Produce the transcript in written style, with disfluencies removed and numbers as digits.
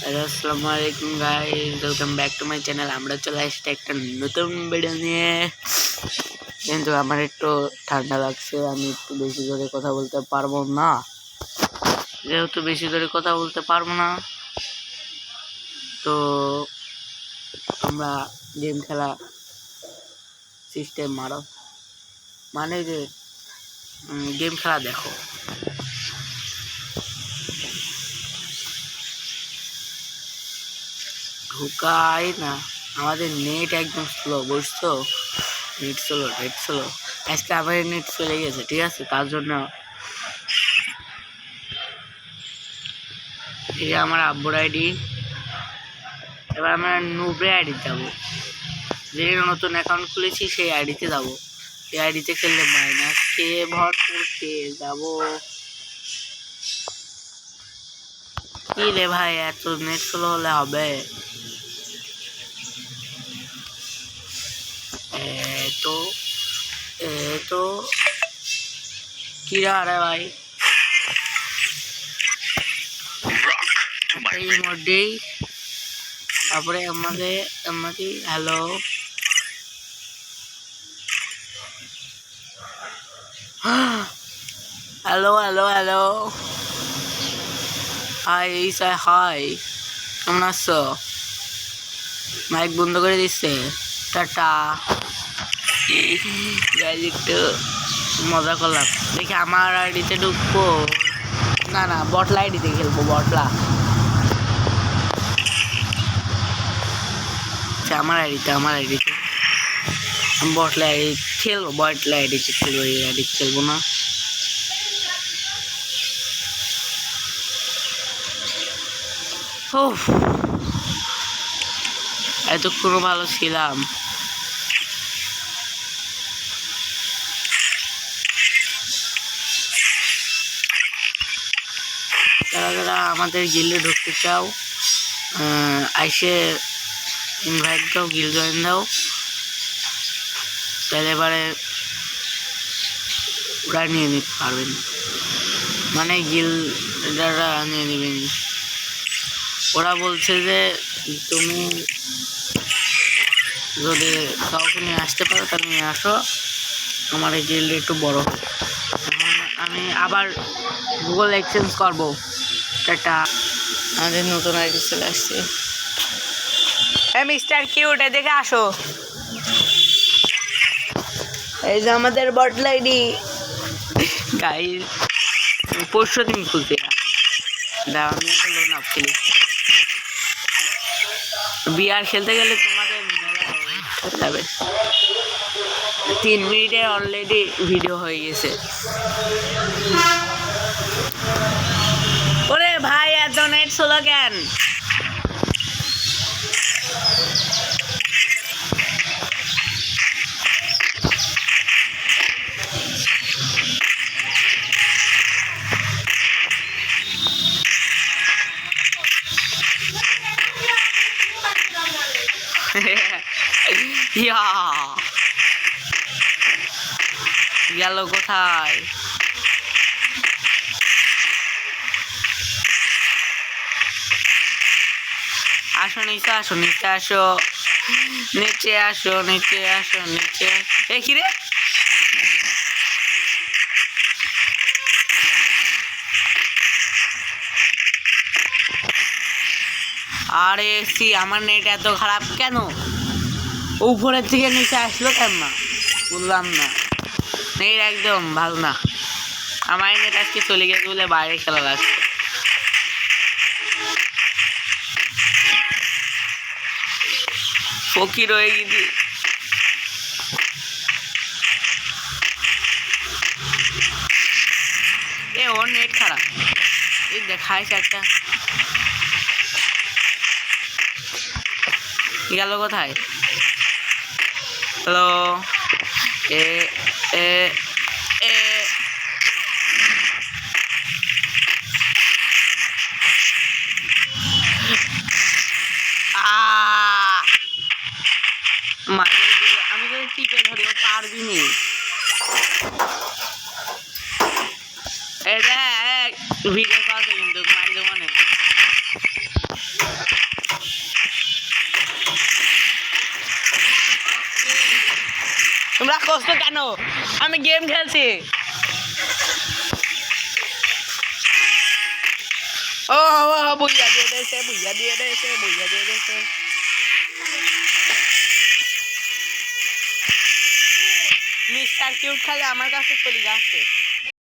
Hello আসসালামু আলাইকুম guys, welcome back to my channel. আমরা চলে আসছি একটা নতুন ভিডিও নিয়ে। কিন্তু আমার একটু ঠান্ডা লাগছে, আমি একটু বেশি জোরে কথা বলতে পারবো না। যেহেতু বেশি জোরে কথা বলতে পারবো না, তো আমরা গেম খেলা সিস্টেম মারো, মানে যে গেম খেলা দেখো। ঢুকাই না, আমাদের নেট একদম স্লো, বুঝছো? নেট স্লো আজকে আমার নেট চলে গেছে, ঠিক আছে? তার জন্য এই আমার আব্বুর আইডি। এবার আমরা নুবরে আইডি যাবো, যে নতুন অ্যাকাউন্ট খুলেছি সেই আইডিতে যাবো। এই আইডিতে খেললে মাইনাস কে ভরপুর পেয়ে যাবো। কি রে ভাই, এত নেট স্লো হলে হবে? তো কি রে ভাই, এই মধ্যেই তারপরে আমাদের hello hello hello hello hi high, কেমন আছো? মাইক বন্ধ করে দিচ্ছে, টাটা। একটু মজা করলাম, দেখি আমার আইডিতে ঢুকবো। না বটলা আইডিতে খেলবো, বটলা। আমার আইডিতে আমি বটলা আইডি খেলবো, বটলা আইডিতে খেলবো, এই আইডি খেলবো না। এতক্ষণ ভালো ছিলাম। যারা যারা আমাদের গিল্ডে ঢুকতে চাও, আইসে ইনভাইট দাও, গিল্ড জয়েন দাও, তাহলে এবারে ওরা নিয়ে নিতে পারবেন, মানে গিল্ডাররা নিয়ে নেবেন। ওরা বলছে যে তুমি যদি কাউকে নিয়ে আসতে পারো তাহলে নিয়ে আসো, আমার এই গিল্ড একটু বড় হবে। আমি আবার গুগল এক্সচেঞ্জ করবো। টাটা। আমাদের নতুন আইডি চলে আসছে। মিস্টার কিউট, এদিকে আসো। এই যে আমাদের বটলা আইডি গাইস, পরশু দিন খুলতে দাও। আমি একটা লোন আপ খেলি, বিআর খেলতে গেলে তোমাদের যাবে। 3 মিনিটে অলরেডি ভিডিও হয়ে গেছে। ওরে ভাই, এত নেট স্লো কেন? গেল কোথায়? আসো নিচে আসো, নিচে আসো, নিচে আসো, নিচে আসো, নিচে। এ কি রে? আরে আমার নেট এত খারাপ কেন? উপরের থেকে নিচে আসলো কেন না বুঝলাম না। নেট একদম ভালো না, আমার নেট আজকে চলে গেছে বলে বাইরে খেলা লাগছে। ফকির হয়ে গেছি। ওর নেট খারাপ, এই দেখাইছে একটা। গেল কোথায়? হ্যালো এ এ এ আমি যদি টিপে ধরি ও পারবি নি। এটা ভিডিও কল কিন্তু মারি দেবো না। তোমরা কষ্ট কেন? আমি গেম খেলছি। ও বুইয়া দিয়ে দিয়েছে, বুইয়া দিয়ে দিয়েছে, বুইয়া দিয়ে দিয়েছে। মিস্টার কিউট খালি আমার কাছে চলে যাচ্ছে।